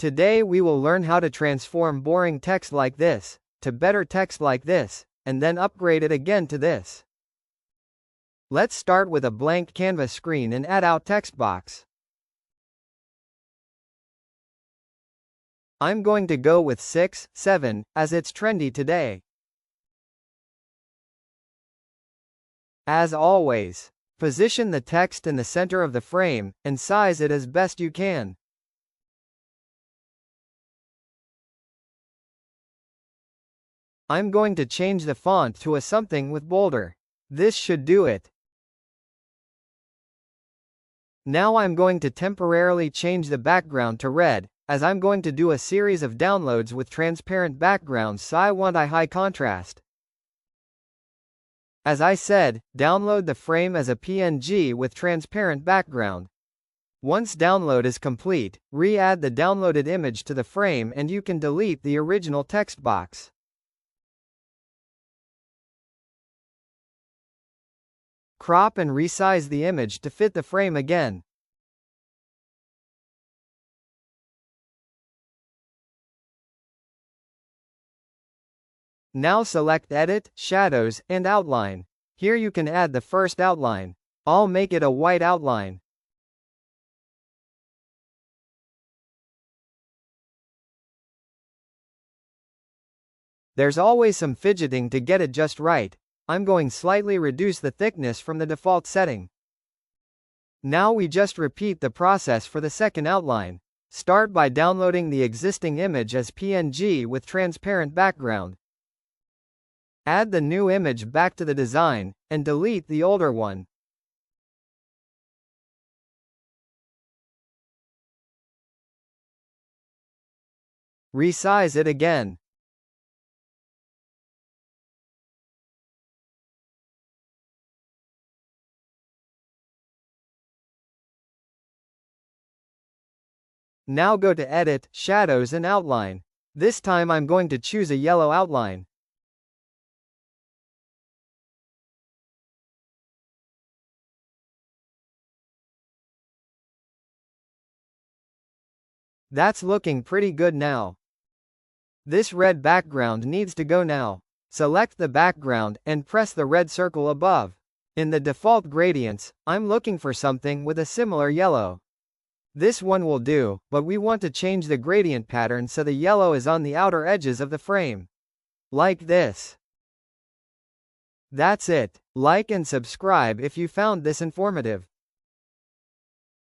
Today we will learn how to transform boring text like this to better text like this, and then upgrade it again to this. Let's start with a blank Canva screen and add out text box. I'm going to go with 6, 7, as it's trendy today. As always, position the text in the center of the frame, and size it as best you can. I'm going to change the font to a something with bolder. This should do it. Now I'm going to temporarily change the background to red, as I'm going to do a series of downloads with transparent backgrounds, so I want a high contrast. As I said, download the frame as a PNG with transparent background. Once download is complete, re-add the downloaded image to the frame and you can delete the original text box. Crop and resize the image to fit the frame again. Now select Edit, Shadows, and Outline. Here you can add the first outline. I'll make it a white outline. There's always some fidgeting to get it just right. I'm going slightly reduce the thickness from the default setting. Now we just repeat the process for the second outline. Start by downloading the existing image as PNG with transparent background. Add the new image back to the design, and delete the older one. Resize it again. Now go to Edit, Shadows and Outline. This time I'm going to choose a yellow outline. That's looking pretty good now. This red background needs to go now. Select the background, and press the red circle above. In the default gradients, I'm looking for something with a similar yellow. This one will do, but we want to change the gradient pattern so the yellow is on the outer edges of the frame. Like this. That's it. Like and subscribe if you found this informative.